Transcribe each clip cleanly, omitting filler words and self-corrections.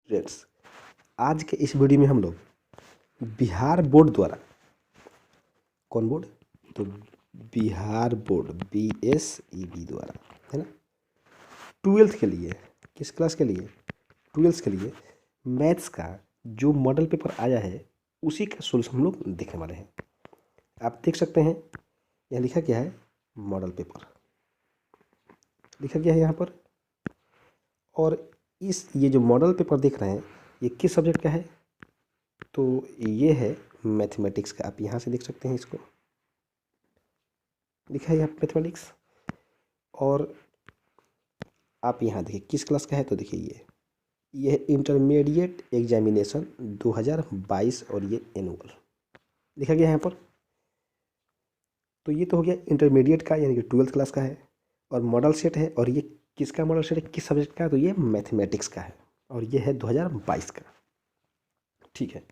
Friends, आज के इस वीडियो में हम लोग बिहार बोर्ड द्वारा, कौन बोर्ड? तो बिहार बोर्ड BSEB द्वारा, है ना, 12th के लिए, किस क्लास के लिए? 12th के लिए मैथ्स का जो मॉडल पेपर आया है उसी का सोल्यूशन हम लोग देखने वाले हैं। आप देख सकते हैं यहाँ लिखा क्या है, मॉडल पेपर लिखा गया है यहाँ पर। और ये जो मॉडल पेपर देख रहे हैं ये किस सब्जेक्ट का है? तो ये है मैथमेटिक्स का। आप यहाँ से देख सकते हैं, इसको लिखा है यहाँ मैथमेटिक्स। और आप यहाँ देखिए किस क्लास का है, तो देखिए ये है इंटरमीडिएट एग्जामिनेशन 2022 और ये एनुअल लिखा गया है यहाँ पर। तो ये तो हो गया इंटरमीडिएट का, यानी कि 12th क्लास का है। और मॉडल सेट है, और ये किसका मॉडल सेट है, किस सब्जेक्ट का? तो ये मैथमेटिक्स का है, और ये है 2022 का। ठीक है,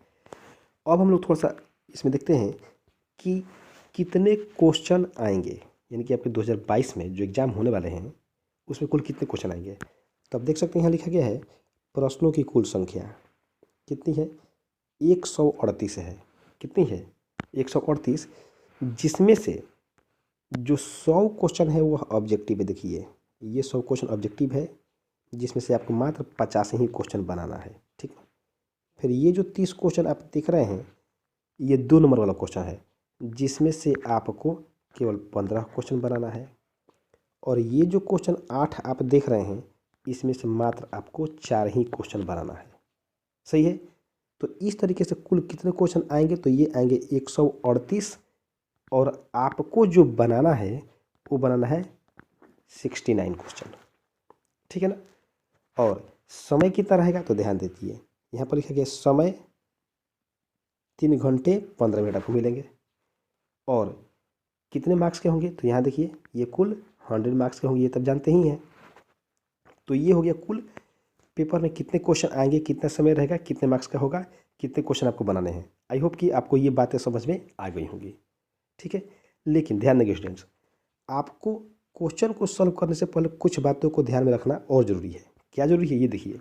अब हम लोग थोड़ा सा इसमें देखते हैं कि कितने क्वेश्चन आएंगे, यानी कि आपके 2022 में जो एग्ज़ाम होने वाले हैं उसमें कुल कितने क्वेश्चन आएंगे। तो आप देख सकते हैं यहाँ लिखा गया है प्रश्नों की कुल संख्या कितनी है, 138 है। कितनी है? 138, जिसमें से जो 100 क्वेश्चन है वो ऑब्जेक्टिव है। देखिए ये 100 क्वेश्चन ऑब्जेक्टिव है, जिसमें से आपको मात्र 50 ही क्वेश्चन बनाना है। ठीक है, फिर ये जो 30 क्वेश्चन आप देख रहे हैं ये 2 नंबर वाला क्वेश्चन है, जिसमें से आपको केवल 15 क्वेश्चन बनाना है। और ये जो क्वेश्चन 8 आप देख रहे हैं इसमें से मात्र आपको 4 ही क्वेश्चन बनाना है। सही है, तो इस तरीके से कुल कितने क्वेश्चन आएंगे? तो ये आएंगे 138, और आपको जो बनाना है वो बनाना है 69 क्वेश्चन। ठीक है ना। और समय कितना रहेगा? तो ध्यान दीजिए यहाँ पर लिखा गया समय 3 घंटे 15 मिनट आपको मिलेंगे। और कितने मार्क्स के होंगे? तो यहाँ देखिए ये कुल 100 मार्क्स के होंगे, ये तब जानते ही हैं। तो ये हो गया कुल पेपर में कितने क्वेश्चन आएंगे, कितना समय रहेगा, कितने मार्क्स का होगा, कितने क्वेश्चन आपको बनाने हैं। आई होप कि आपको ये बातें समझ में आ गई होंगी। ठीक है, लेकिन ध्यान देंगे स्टूडेंट्स, आपको क्वेश्चन को सॉल्व करने से पहले कुछ बातों को ध्यान में रखना और ज़रूरी है। क्या ज़रूरी है? ये देखिए,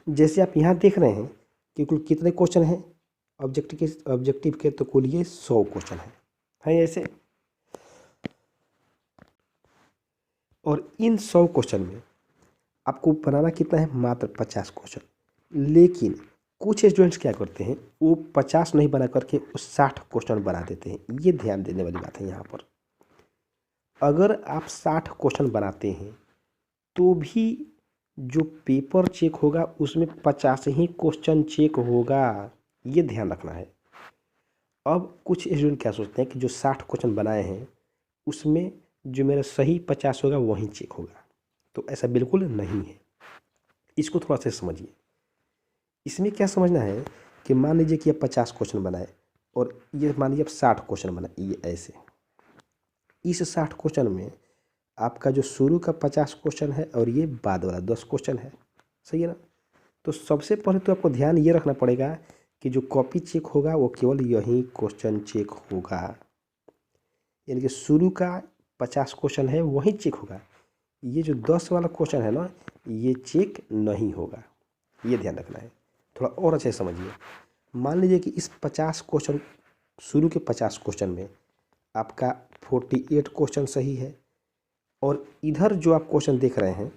जैसे आप यहाँ देख रहे हैं कि कुल कितने क्वेश्चन हैं ऑब्जेक्टिव के, तो कुल ये 100 क्वेश्चन हैं ऐसे। और इन 100 क्वेश्चन में आपको बनाना कितना है? मात्र 50 क्वेश्चन। लेकिन कुछ स्टूडेंट्स क्या करते हैं, वो 50 नहीं बना करके वो 60 क्वेश्चन बना देते हैं। ये ध्यान देने वाली बात है यहाँ पर। अगर आप 60 क्वेश्चन बनाते हैं तो भी जो पेपर चेक होगा उसमें 50 ही क्वेश्चन चेक होगा, ये ध्यान रखना है। अब कुछ स्टूडेंट क्या सोचते हैं कि जो 60 क्वेश्चन बनाए हैं उसमें जो मेरा सही 50 होगा वही चेक होगा। तो ऐसा बिल्कुल नहीं है, इसको थोड़ा सा समझिए। इसमें क्या समझना है कि मान लीजिए कि आप 50 क्वेश्चन बनाए, और ये मान लीजिए आप 60 क्वेश्चन बनाए, ये ऐसे। इस 60 क्वेश्चन में आपका जो शुरू का 50 क्वेश्चन है और ये बाद वाला 10 क्वेश्चन है। सही है ना। तो सबसे पहले तो आपको ध्यान ये रखना पड़ेगा कि जो कॉपी चेक होगा वो केवल यही क्वेश्चन चेक होगा, यानी कि शुरू का 50 क्वेश्चन है वही चेक होगा। ये जो 10 वाला क्वेश्चन है ना, ये चेक नहीं होगा, ये ध्यान रखना है। थोड़ा और अच्छे से समझिए। मान लीजिए कि इस 50 क्वेश्चन, शुरू के 50 क्वेश्चन में आपका 48 क्वेश्चन सही है, और इधर जो आप क्वेश्चन देख रहे हैं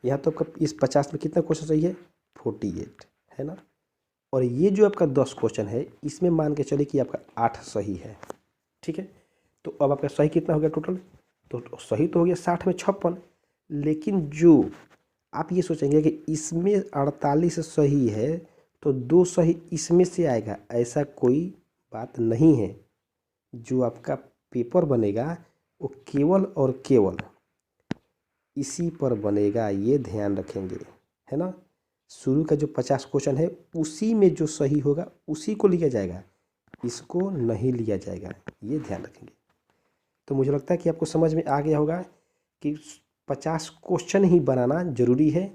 यहाँ तो आपका इस 50 में कितना क्वेश्चन सही है? 48 है ना। और ये जो आपका 10 क्वेश्चन है इसमें मान के चलिए कि आपका 8 सही है। ठीक है, तो अब आपका सही कितना हो गया टोटल? तो सही तो हो गया 60 में 56, लेकिन जो आप ये सोचेंगे कि इसमें 48 सही है तो 2 सही इसमें से आएगा, ऐसा कोई बात नहीं है। जो आपका पेपर बनेगा वो केवल और केवल इसी पर बनेगा, ये ध्यान रखेंगे, है ना। शुरू का जो 50 क्वेश्चन है उसी में जो सही होगा उसी को लिया जाएगा, इसको नहीं लिया जाएगा, ये ध्यान रखेंगे। तो मुझे लगता है कि आपको समझ में आ गया होगा कि 50 क्वेश्चन ही बनाना ज़रूरी है,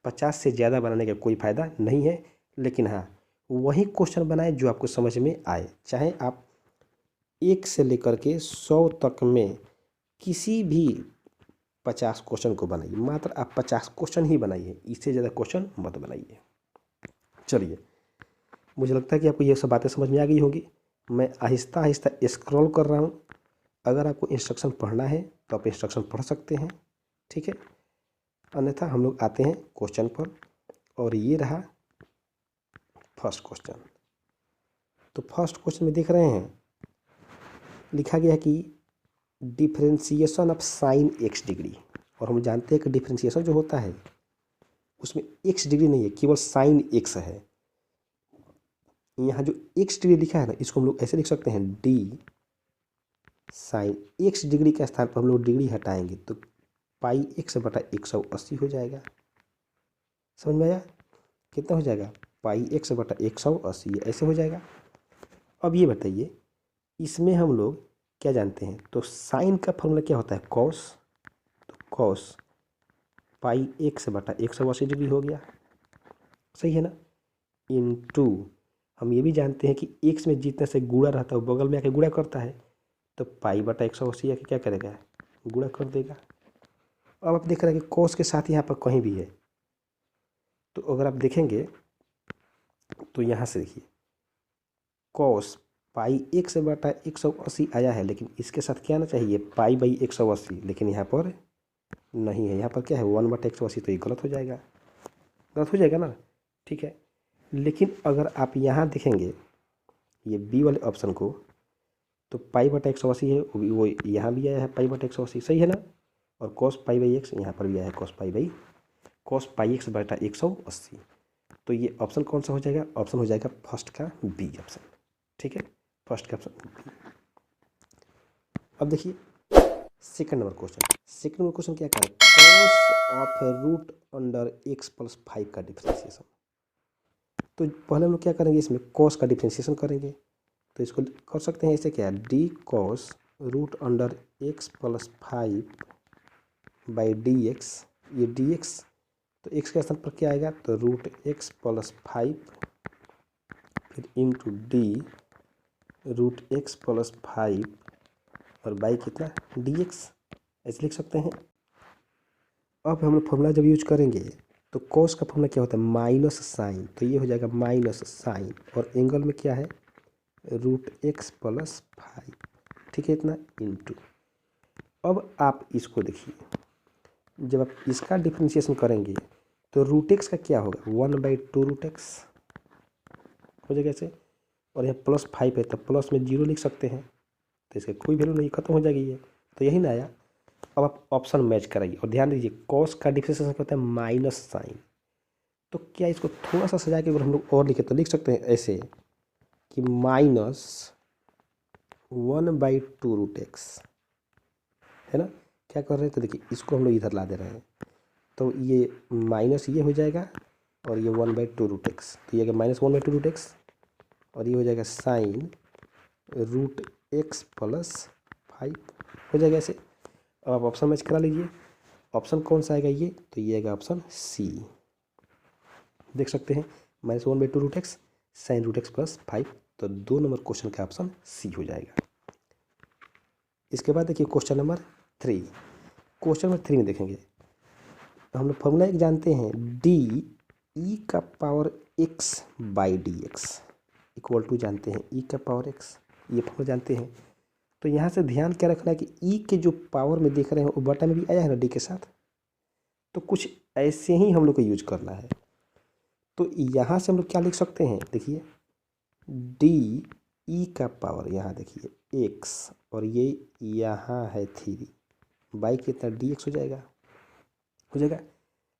50 से ज़्यादा बनाने का कोई फ़ायदा नहीं है। लेकिन हाँ, वही क्वेश्चन बनाए जो आपको समझ में आए, चाहे आप 1 से लेकर के 100 तक में किसी भी 50 क्वेश्चन को बनाइए, मात्र आप 50 क्वेश्चन ही बनाइए, इससे ज़्यादा क्वेश्चन मत बनाइए। चलिए, मुझे लगता है कि आपको ये सब बातें समझ में आ गई होगी। मैं आहिस्ता आहिस्ता स्क्रॉल कर रहा हूँ। अगर आपको इंस्ट्रक्शन पढ़ना है तो आप इंस्ट्रक्शन पढ़ सकते हैं, ठीक है। अन्यथा हम लोग आते हैं क्वेश्चन पर, और ये रहा फर्स्ट क्वेश्चन। तो फर्स्ट क्वेश्चन में देख रहे हैं लिखा गया है कि differentiation of sine x degree, और हम जानते हैं कि डिफरेंशिएशन जो होता है उसमें एक्स डिग्री नहीं है, केवल साइन एक्स है। यहाँ जो एक्स डिग्री लिखा है ना, इसको हम लोग ऐसे लिख सकते हैं, डी साइन एक्स डिग्री के स्थान पर हम लोग डिग्री हटाएंगे तो पाई एक्स बटा 180 हो जाएगा। समझ में आया? कितना हो जाएगा? पाई एक्स बटा 180, ऐसे हो जाएगा। अब ये बताइए, इसमें हम लोग क्या जानते हैं? तो साइन का फॉर्मूला क्या होता है? कॉस। तो कॉस पाई एक्स बटा 180 डिग्री हो गया, सही है ना। इनटू हम ये भी जानते हैं कि एक्स में जितने से गुणा रहता है वो बगल में आके गुणा करता है, तो पाई बटा 180 आके क्या करेगा? गुणा कर देगा। अब आप देख रहे हैं कि कॉस के साथ यहाँ पर कहीं भी है, तो अगर आप देखेंगे तो यहाँ से देखिए, कॉस पाई एक्स बटा 180 आया है, लेकिन इसके साथ क्या आना चाहिए? पाई बाई 180, लेकिन यहाँ पर नहीं है। यहाँ पर क्या है? 1/180, तो ये गलत हो जाएगा, गलत हो जाएगा ना, ठीक है। लेकिन अगर आप यहाँ देखेंगे ये बी वाले ऑप्शन को, तो पाई बटा 180 है, वो यहाँ भी आया है पाई बटा 180, सही है ना। और कॉस पाई बाई एक्स यहाँ पर भी आया है, कॉस पाई एक्स बटा 180। तो ये ऑप्शन कौन सा हो जाएगा? ऑप्शन हो जाएगा फर्स्ट का बी ऑप्शन, ठीक है, फर्स्ट का ऑप्शन बी। अब देखिए second number question. Second number question क्या करें? Cos of root under x plus 5 का डिफ्रेंशिएशन। तो पहले हम लोग क्या करेंगे? इसमें कॉस का डिफ्रेंशिएशन करेंगे, तो इसको कर सकते हैं ऐसे, क्या? D cos root under x plus 5 by d x. ये डी एक्स, तो एक्स के स्थान पर क्या आएगा? तो रूट एक्स प्लस 5, फिर into d root x plus 5 और बाई कितना? डी एक्स, ऐसे लिख सकते हैं। अब हम लोग फॉर्मूला जब यूज करेंगे तो कॉस का फॉर्मूला क्या होता है? माइनस साइन, तो ये हो जाएगा माइनस साइन, और एंगल में क्या है? रूट एक्स प्लस 5, ठीक है, इतना इंटू। अब आप इसको देखिए, जब आप इसका डिफ्रेंशिएशन करेंगे तो रूट एक्स का क्या होगा? 1/2 रूट एक्स हो जाएगा ऐसे, और यहाँ प्लस 5 है तो प्लस में 0 लिख सकते हैं, तो इसका कोई वैल्यू नहीं, खत्म हो जाएगी ये, तो यही ना आया। अब आप ऑप्शन मैच कराइए, और ध्यान दीजिए कॉस का डिफ्रेंशिएशन क्या होता है? Minus sine. तो क्या इसको थोड़ा सा सजा के अगर हम लोग और लिखे तो लिख सकते हैं ऐसे कि माइनस 1/2 रूट एक्स, है ना। क्या कर रहे हैं? तो देखिए इसको हम लोग इधर ला दे रहे हैं, तो ये माइनस ये हो जाएगा, और ये 1/2 रूट एक्स, तो ये माइनस 1/2 रूट एक्स, और ये हो जाएगा साइन रूट एक्स प्लस 5 हो जाएगा ऐसे। अब आप ऑप्शन मैच करा लीजिए, ऑप्शन कौन सा आएगा? ये, तो ये आएगा ऑप्शन सी, देख सकते हैं, -1/2 root x sine root x plus 5, तो 2 नंबर क्वेश्चन का ऑप्शन सी हो जाएगा। इसके बाद देखिए क्वेश्चन नंबर 3। क्वेश्चन नंबर 3 में देखेंगे तो हम लोग फॉर्मूला एक जानते हैं, डी ई का power x by d x equal to जानते हैं ई का पावर एक्स, ये फॉर्मूला जानते हैं। तो यहाँ से ध्यान क्या रखना है कि ई के जो पावर में देख रहे हैं वो बटा में भी आया है ना डी के साथ, तो कुछ ऐसे ही हम लोग को यूज करना है। तो यहाँ से हम लोग क्या लिख सकते हैं? देखिए डी ई का पावर, यहाँ देखिए एक्स, और ये यहाँ है 3 बाई कितना? डी एक्स हो जाएगा, हो जाएगा।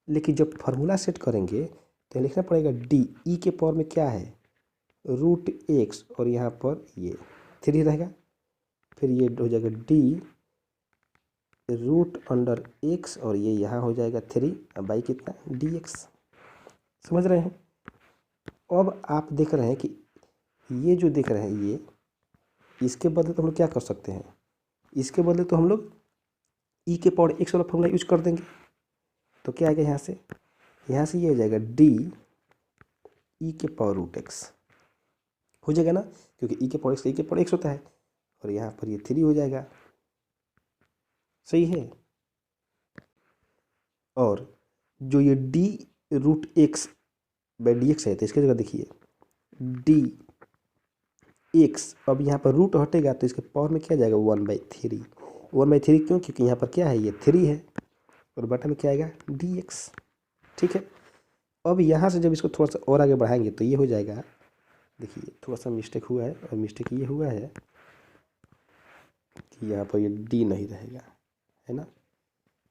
लेकिन जब फार्मूला सेट करेंगे तो लिखना पड़ेगा डी ई के पावर में क्या है? रूट एक्स, और यहाँ पर ये 3 रहेगा, फिर ये हो जाएगा डी रूट अंडर एक्स, और ये यहाँ हो जाएगा 3 बाई कितना? D x. समझ रहे हैं? अब आप देख रहे हैं कि ये जो देख रहे हैं ये, इसके बदले तो हम लोग क्या कर सकते हैं? इसके बदले तो हम लोग ई के पावर एक्स वाला फॉर्मूला यूज कर देंगे, तो क्या आएगा यहाँ से? यहाँ से ये हो जाएगा डी ई के पावर रूट एक्स हो जाएगा ना, क्योंकि ई के पावर एक्स होता है, और यहाँ पर ये 3 हो जाएगा, सही है। और जो ये d root x by d x है तो इसकी जगह देखिए डी एक्स, अब यहाँ पर रूट हटेगा तो इसके पावर में क्या जाएगा 1/3। 1/3 क्यों? क्योंकि यहाँ पर क्या है, ये 3 है और बटा में क्या आएगा डी एक्स। ठीक है, अब यहाँ से जब इसको थोड़ा सा और आगे बढ़ाएंगे तो ये हो जाएगा, देखिए थोड़ा सा मिस्टेक हुआ है और मिस्टेक ये हुआ है कि यहाँ पर ये डी नहीं रहेगा, है ना,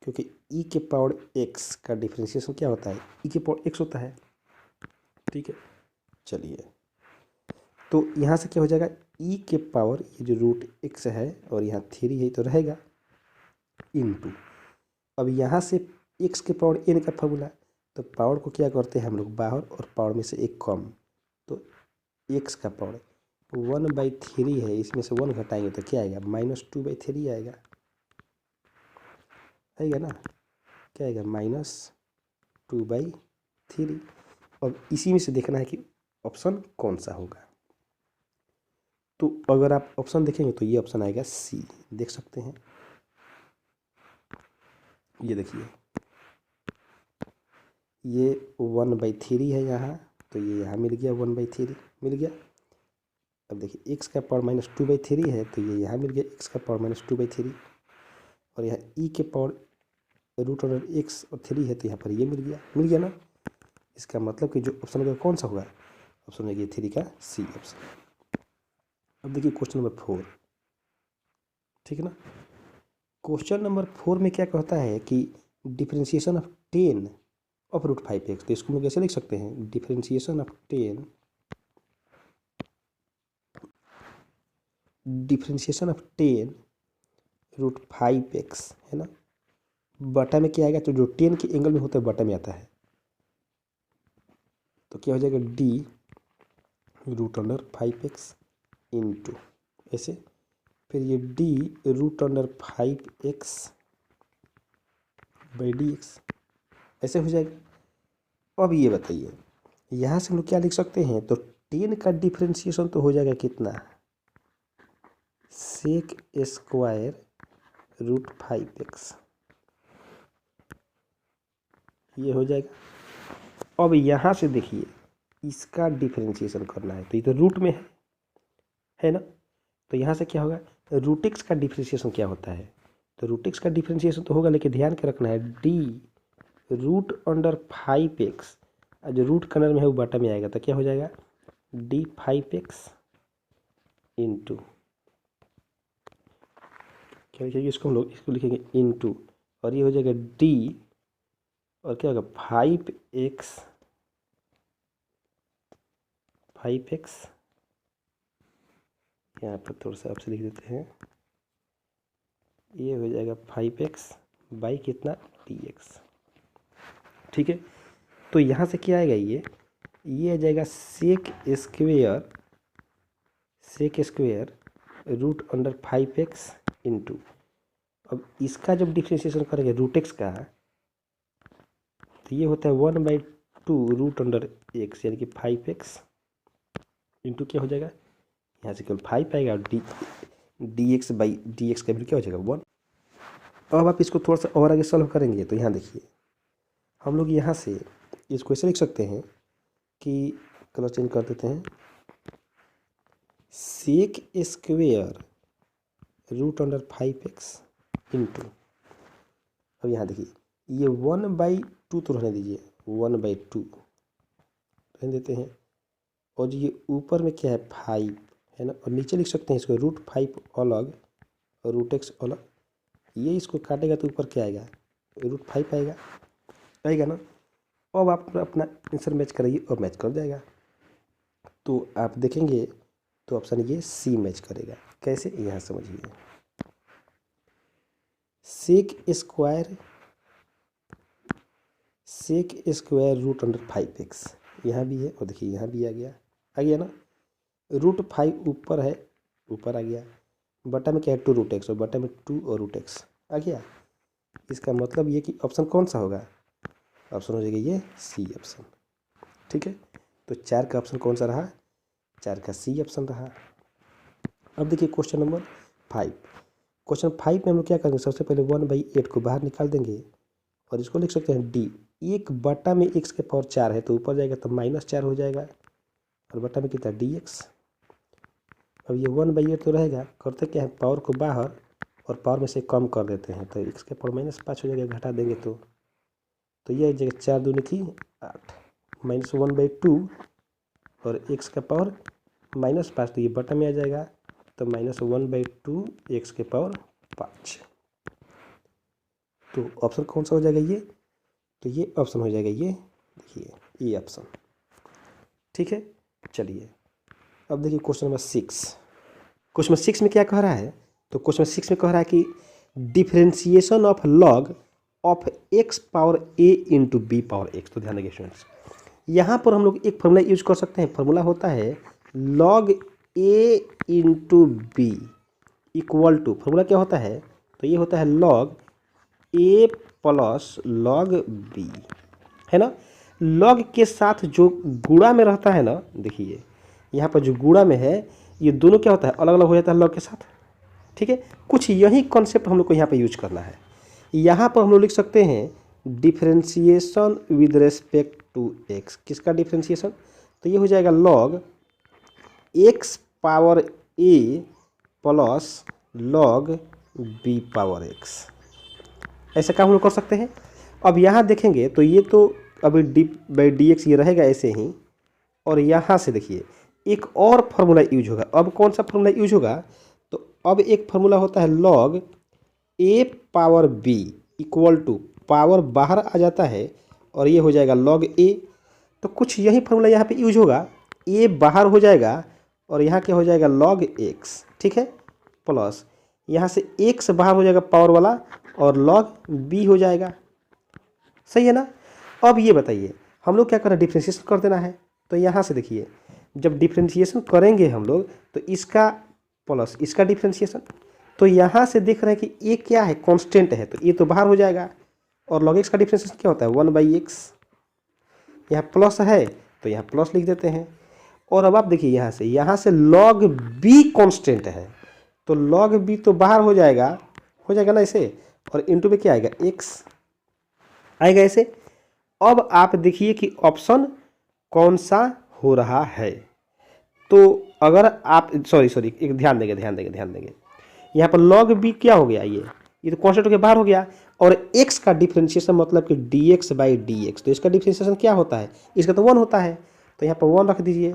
क्योंकि ई के पावर एक्स का डिफरेंशिएशन क्या होता है, ई के पावर एक्स होता है। ठीक है, चलिए तो यहाँ से क्या हो जाएगा, ई के पावर ये जो रूट एक्स है और यहाँ 3 है तो रहेगा इनटू, अब यहाँ से एक्स के पावर एन का फॉर्मूला, तो पावर को क्या करते हैं हम लोग बाहर और पावर में से एक कम, तो एक्स का पावर 1/3 है, इसमें से 1 घटाएंगे तो क्या आएगा -2/3 आएगा, आएगा ना, क्या आएगा -2/3। अब इसी में से देखना है कि ऑप्शन कौन सा होगा, तो अगर आप ऑप्शन देखेंगे तो ये ऑप्शन आएगा सी, देख सकते हैं, ये देखिए ये 1/3 है यहाँ, तो ये यहाँ मिल गया 1/3 मिल गया। अब देखिए एक्स का पावर -2/3 है तो ये यहाँ मिल गया एक्स का पावर -2/3, और यहाँ ई के पावर रूट अंडर एक्स और 3 है तो यहाँ पर ये मिल गया ना। इसका मतलब कि जो ऑप्शन होगा कौन सा होगा, ऑप्शन होगा ये 3 का सी ऑप्शन। अब देखिए क्वेश्चन नंबर 4, ठीक है ना, क्वेश्चन नंबर 4 में क्या कहता है कि डिफरेंशिएशन ऑफ 10 ऑफ √5x, तो इसको हम कैसे लिख सकते हैं, डिफरेंशिएशन ऑफ 10 √5x है ना, बटा में क्या आएगा, तो जो 10 के एंगल में होता है बटा में आता है, तो क्या हो जाएगा डी √5x इंटू ऐसे, फिर ये D √5x by d x ऐसे हो जाएगा। अब ये बताइए यहाँ से हम लोग क्या लिख सकते हैं, तो 10 का डिफरेंशिएशन तो हो जाएगा कितना, सेक स्क्वायर √5x, ये हो जाएगा। अब यहाँ से देखिए इसका डिफरेंशिएशन करना है, तो ये तो रूट में है ना, तो यहाँ से क्या होगा, √x का डिफरेंशिएशन क्या होता है, तो √x का डिफरेंशिएशन तो होगा, लेकिन ध्यान के रखना है डी √5x, जो रूट कर्नल में है वो बटा में आएगा, तो क्या हो जाएगा d5x इंटू, क्या लिखेंगे इसको हम लोग, इसको लिखेंगे इंटू, और ये हो जाएगा d, और क्या होगा 5x यहाँ पर थोड़ा सा आपसे लिख देते हैं, ये हो जाएगा 5x बाई कितना dx। ठीक है, तो यहाँ से क्या आएगा, ये आ जाएगा सेक स्क्वेयर √5x इंटू, अब इसका जब डिफरेंशिएशन करेंगे √x का, तो ये होता है 1/2 √x यानी कि 5x इंटू क्या हो जाएगा, यहाँ से केवल 5 आएगा और dx बाई dx का वैल्यू क्या हो जाएगा 1। अब आप इसको थोड़ा सा और आगे सॉल्व करेंगे तो यहाँ देखिए हम लोग यहाँ से इसको ऐसे लिख सकते हैं कि, कलर चेंज कर देते हैं, सेक स्क्वेयर √5x इंटू, अब यहाँ देखिए ये 1/2 तो रहने दीजिए, 1/2 रहने देते हैं, और ये ऊपर में क्या है 5 है ना, और नीचे लिख सकते हैं इसको √5 अलग और √x अलग, ये इसको काटेगा तो ऊपर क्या आएगा √5 आएगा ना। अब आप अपना आंसर मैच कराइए और मैच कर जाएगा, तो आप देखेंगे तो ऑप्शन ये सी मैच करेगा। कैसे, यहाँ समझिए, सेक स्क्वायर √5x यहाँ भी है, और देखिए यहाँ भी आ गया ना, √5 ऊपर है, ऊपर आ गया, बटा में क्या है 2 √x, और बटा में 2 और √x आ गया। इसका मतलब ये कि ऑप्शन कौन सा होगा, ऑप्शन हो जाएगा ये सी ऑप्शन। ठीक है, तो 4 का ऑप्शन कौन सा रहा, 4 का सी ऑप्शन रहा। अब देखिए क्वेश्चन नंबर 5, क्वेश्चन 5 में हम लोग क्या करेंगे, सबसे पहले 1/8 को बाहर निकाल देंगे, और इसको लिख सकते हैं डी। 1/x⁴ है तो ऊपर जाएगा तो -4 हो जाएगा और बटा में कितना dx। अब ये 1/8 तो रहेगा, करते क्या है पावर को बाहर और पावर में से कम कर देते हैं तो x⁻5 हो जाएगा, घटा देंगे तो ये जगह 4 दूनी की 8 -1/2 और x⁻5 तो ये बटा में आ जाएगा तो -1/2 x⁻5। तो ऑप्शन कौन सा हो जाएगा ये, तो ये ऑप्शन हो जाएगा ये, देखिए ये ऑप्शन। ठीक है, चलिए अब देखिए क्वेश्चन नंबर 6। क्वेश्चन नंबर 6 में क्या कह रहा है, तो क्वेश्चन नंबर 6 में कह रहा है कि differentiation of log of x⁻a into b⁻x। तो ध्यान देंगे स्टूडेंट्स, यहाँ पर हम लोग एक फॉर्मूला यूज कर सकते हैं। फॉर्मूला होता है log a into b equal to, formula क्या होता है, तो ये होता है log a plus log b, है ना। log के साथ जो गुणा में रहता है ना, देखिए यहाँ पर जो गुणा में है ये दोनों क्या होता है, अलग अलग हो जाता है log के साथ। ठीक है, कुछ यही कॉन्सेप्ट हम लोग को यहाँ पे यूज करना है। यहाँ पर हम लोग लिख सकते हैं differentiation with respect to x। किसका डिफरेंशिएशन, तो ये हो जाएगा log x⁻a plus log b⁻x। ऐसा काम हम लोग कर सकते हैं। अब यहाँ देखेंगे तो ये तो अभी d/dx ये रहेगा ऐसे ही, और यहाँ से देखिए एक और फार्मूला यूज होगा। अब कौन सा फार्मूला यूज होगा, तो अब एक फार्मूला होता है log a⁻b equal to, power बाहर आ जाता है और ये हो जाएगा log a। तो कुछ यही फार्मूला यहाँ पे यूज होगा, a बाहर हो जाएगा और यहाँ क्या हो जाएगा log x। ठीक है, प्लस यहाँ से x बाहर हो जाएगा पावर वाला और log b हो जाएगा। सही है ना। अब ये बताइए हम लोग क्या करें, डिफ्रेंशिएशन कर देना है। तो यहाँ से देखिए जब डिफ्रेंशिएशन करेंगे हम लोग तो इसका प्लस इसका डिफ्रेंशिएशन, तो यहाँ से देख रहे हैं कि ये क्या है, कांस्टेंट है तो ये तो बाहर हो जाएगा। और log x का डिफ्रेंशिएशन क्या होता है 1/x, यहाँ प्लस है तो यहाँ प्लस लिख देते हैं। और अब आप देखिए यहाँ से log b कांस्टेंट है तो log b तो बाहर हो जाएगा ना इसे, और इंटू में क्या आएगा x आएगा ऐसे। अब आप देखिए कि ऑप्शन कौन सा हो रहा है। तो अगर आप सॉरी एक ध्यान देंगे यहाँ पर log b क्या हो गया, ये तो कांस्टेंट के बाहर हो गया, और x का डिफरेंशिएशन मतलब कि dx/dx। तो इसका डिफरेंशिएशन क्या होता है, इसका तो 1 होता है, तो यहाँ पर 1 रख दीजिए,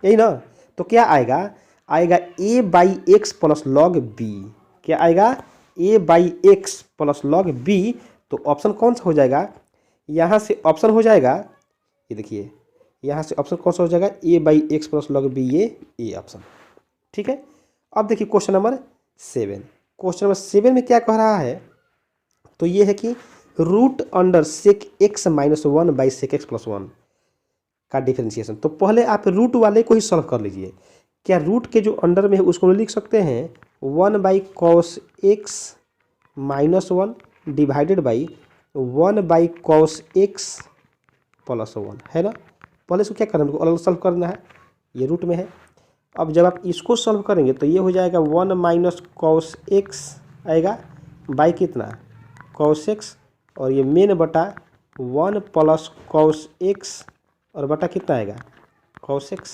यही ना। तो क्या आएगा a/x प्लस log b, क्या आएगा a/x प्लस log b। तो ऑप्शन कौन सा हो जाएगा, यहाँ से ऑप्शन हो जाएगा, ये देखिए यहाँ से ऑप्शन कौन सा हो जाएगा a/x प्लस log b, ये ए ऑप्शन। ठीक है, अब देखिए क्वेश्चन नंबर 7। क्वेश्चन नंबर 7 में क्या कह रहा है, तो ये है कि root under sec x - 1/sec x + 1 का डिफरेंशिएशन। तो पहले आप रूट वाले को ही सॉल्व कर लीजिए। क्या रूट के जो अंडर में है उसको लिख सकते हैं 1/cos x - 1 divided by 1/cos x + 1, है ना। पहले इसको क्या करना है, हमको अलग सॉल्व करना है, ये रूट में है। अब जब आप इसको सॉल्व करेंगे तो ये हो जाएगा 1 - cos x आएगा बाई कितना cos x, और ये मेन बटा 1 + cos x और बटा कितना आएगा cos x,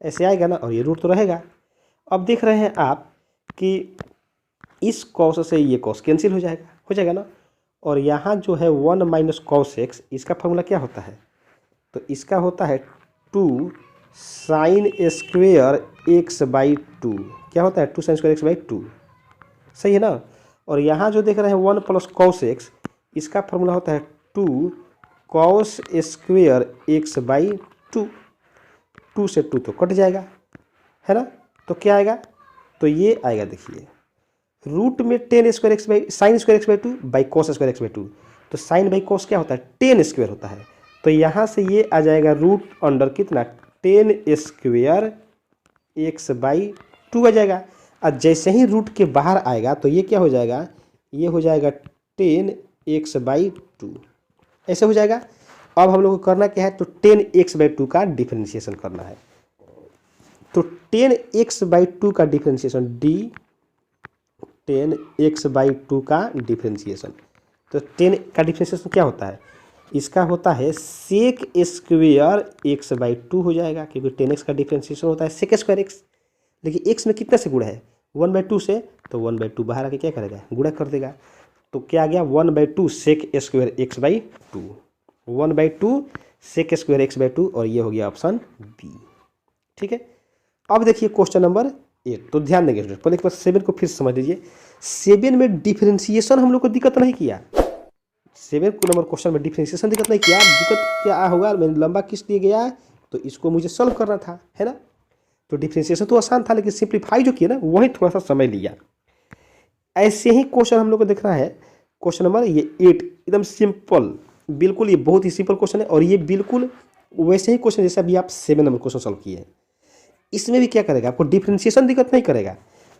ऐसे आएगा ना, और ये रूट तो रहेगा। अब देख रहे हैं आप कि इस cos से ये cos कैंसिल हो जाएगा ना, और यहाँ जो है 1 - cos x, इसका फॉर्मूला क्या होता है, तो इसका होता है 2 sin स्क्वेयर x/2। क्या होता है 2 sin स्क्वेयर x/2, सही है ना। और यहाँ जो देख रहे हैं 1 + cos x, इसका फॉर्मूला होता है 2 cos स्क्वेयर x/2। 2 से 2 तो कट जाएगा, है ना। तो क्या आएगा, तो ये आएगा देखिए रूट में sin square x/2 by cos square x/2। तो sin बाई cos क्या होता है 10 स्क्वायर होता है, तो यहाँ से ये आ जाएगा रूट अंडर कितना 10 स्क्वायर x/2 आ जाएगा। और जैसे ही रूट के बाहर आएगा तो ये क्या हो जाएगा, ये हो जाएगा 10 x/2, ऐसे हो जाएगा। अब हम लोग को करना क्या है, तो 10 x/2 का डिफरेंशिएशन करना है। तो 10 x/2 का डिफरेंशिएशन 10 x/2 का डिफरेंशिएशन, तो 10 का डिफ्रेंशिएशन क्या होता है, इसका होता है सेक स्क्वेयर एक्स बाई 2 हो जाएगा, क्योंकि 10x का डिफ्रेंशिएशन होता है सेक स्क्वायर एक्स। लेकिन x में कितना से गुणा है, 1/2 से, तो 1/2 बाहर आके क्या करेगा, गुणा कर देगा। तो क्या आ गया, 1/2 sec square x by 2, 1/2 sec square x by 2, और ये हो गया ऑप्शन बी। ठीक है, अब देखिए क्वेश्चन नंबर 8। तो ध्यान देंगे पहले एक बार 7 को फिर समझ लीजिए। 7 में डिफरेंशिएशन हम लोग को दिक्कत नहीं किया, 7 नंबर क्वेश्चन में डिफरेंशिएशन दिक्कत नहीं किया। दिक्कत क्या होगा, मैंने लंबा किस दिए गया तो इसको मुझे सॉल्व करना था, है ना। तो डिफरेंशिएशन तो आसान था, लेकिन सिंप्लीफाई जो किया ना वही थोड़ा सा समय लिया। ऐसे ही क्वेश्चन हम लोग को देखना है, क्वेश्चन नंबर ये 8 एकदम सिंपल, बिल्कुल ये बहुत ही सिंपल क्वेश्चन है, और ये बिल्कुल वैसे ही क्वेश्चन जैसा भी आप 7 नंबर क्वेश्चन सॉल्व किए हैं। इसमें भी क्या करेगा, आपको डिफरेंशिएशन दिक्कत नहीं करेगा,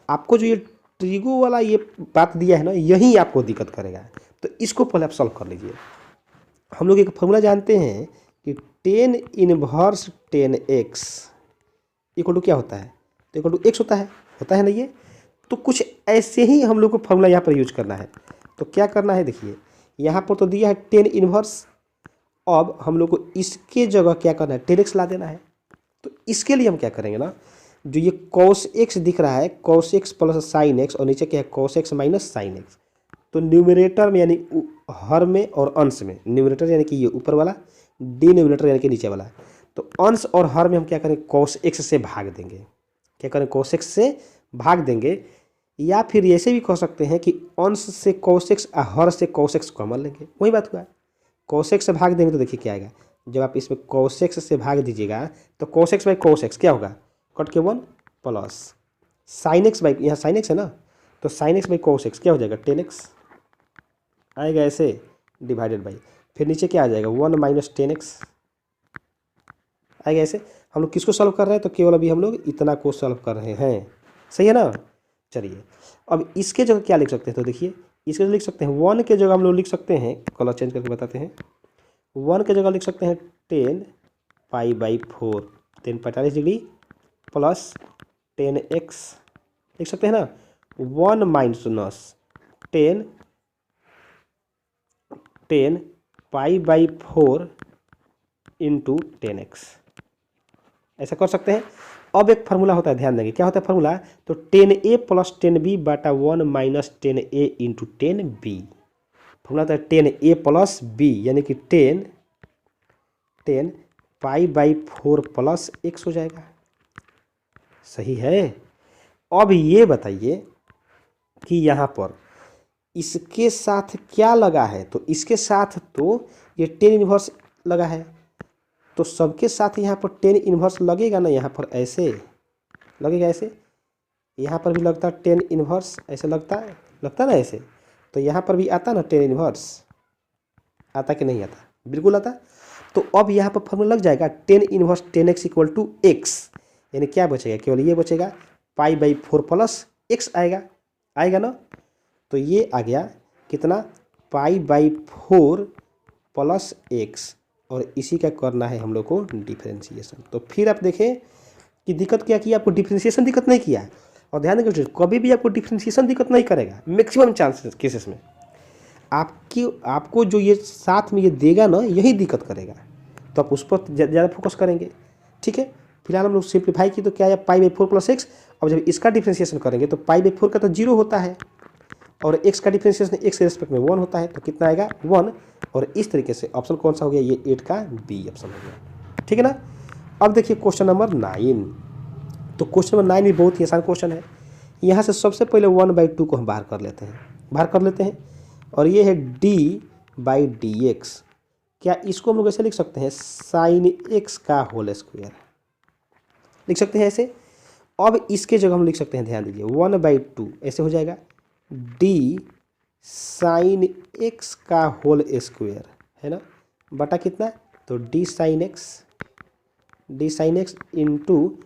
आपको जो ये ट्रिगो वाला ये बात दिया है ना, यही आपको दिक्कत करेगा। तो इसको पहले आप सॉल्व कर लीजिए। हम लोग एक फॉर्मूला जानते हैं कि 10 इनवर्स 10x इक्वल टू क्या होता है, तो इक्वल टू x होता है ना ये। तो कुछ ऐसे ही हम लोग को फॉर्मूला यहाँ पर यूज करना है। तो क्या करना है, देखिए यहाँ पर तो दिया है 10 इनवर्स, अब हम लोग को इसके जगह क्या करना है, 10x ला देना है। तो इसके लिए हम क्या करेंगे ना, जो ये cos x दिख रहा है, cos x plus sine x, और नीचे क्या है cos x minus sine x. तो न्यूमरेटर में यानी हर में और अंश में, न्यूमरेटर यानी कि ये ऊपर वाला, डिनोमिनेटर यानी कि नीचे वाला, तो अंश और हर में हम क्या करें, cos x से भाग देंगे। क्या करें, cos x से भाग देंगे, या फिर ऐसे भी कह सकते हैं कि अंश से cos x और हर से cos x कॉमन लेंगे, वही बात हुआ। cos x से भाग देंगे तो देखिए क्या आएगा, जब आप इसमें cos x से भाग दीजिएगा तो cos x by cos x क्या होगा, कट के 1 प्लस साइन एक्स बाई, यहाँ साइन एक्स है ना, तो sine x by cos x क्या हो जाएगा, 10x आएगा ऐसे, डिवाइडेड बाई, फिर नीचे क्या आ जाएगा 1 माइनस 10x आएगा ऐसे। हम लोग किसको सॉल्व कर रहे हैं, तो केवल अभी हम लोग इतना को सॉल्व कर रहे हैं, सही है ना। चलिए अब इसके जगह क्या लिख सकते हैं, तो देखिए इसके जगह लिख सकते हैं 1 के जगह हम लोग लिख सकते हैं, कलर चेंज करके बताते हैं, 1 के जगह लिख सकते हैं 10 pi by 4, 10 45 degree plus 10x लिख सकते हैं ना, 1 minus 10 pi by 4 into 10x, ऐसा कर सकते हैं। अब एक फार्मूला होता है, ध्यान देंगे क्या होता है फार्मूला, तो 10a प्लस 10b बटा 1 minus 10a into 10b। Formula होता है 10a प्लस b यानी कि 10 पाई बाई 4 प्लस x हो जाएगा, सही है। अब ये बताइए कि यहाँ पर इसके साथ क्या लगा है, तो इसके साथ तो ये 10 इनवर्स लगा है, तो सबके साथ यहाँ पर 10 इनवर्स लगेगा ना, यहाँ पर ऐसे लगेगा, ऐसे यहाँ पर भी लगता है 10 इनवर्स, ऐसे लगता है ना ऐसे, तो यहाँ पर भी आता ना 10 इनवर्स, आता कि नहीं आता, बिल्कुल आता। तो अब यहाँ पर फॉर्मूला लग जाएगा 10 inverse 10x equal to x, यानी क्या बचेगा, केवल ये बचेगा पाई बाई 4 प्लस x आएगा ना। तो ये आ गया कितना, पाई बाई 4 प्लस x, और इसी का करना है हम लोग को डिफरेंशिएशन। तो फिर आप देखें कि दिक्कत क्या किया, आपको डिफरेंशिएशन दिक्कत नहीं किया, और ध्यान देंगे कभी भी आपको डिफरेंशिएशन दिक्कत नहीं करेगा, मैक्सिमम चांसेस केसेस में आपको जो ये साथ में ये देगा ना, यही दिक्कत करेगा, तो आप उस पर ज़्यादा फोकस करेंगे। ठीक है, फिलहाल हम लोग सिंप्लीफाई की तो क्या है, पाई बाई 4 प्लस एक्स। अब जब इसका डिफरेंशिएशन करेंगे तो पाई बाई 4 का तो 0 होता है, और x का डिफरेंशिएशन x के रिस्पेक्ट में 1 होता है, तो कितना आएगा 1, और इस तरीके से ऑप्शन कौन सा हो गया, ये 8 का बी ऑप्शन हो गया। ठीक है ना। अब देखिए क्वेश्चन नंबर 9। तो क्वेश्चन नंबर 9 भी बहुत ही आसान क्वेश्चन है। यहाँ से सबसे पहले 1/2 को हम बाहर कर लेते हैं, और ये है d/dx। क्या इसको हम लोग ऐसे लिख सकते हैं, साइन x का होल स्क्वायर लिख सकते हैं ऐसे। अब इसके जगह हम लिख सकते हैं, ध्यान दीजिए 1/2 ऐसे हो जाएगा, d साइन x का होल स्क्वायर है ना, बटा कितना, तो d sine x into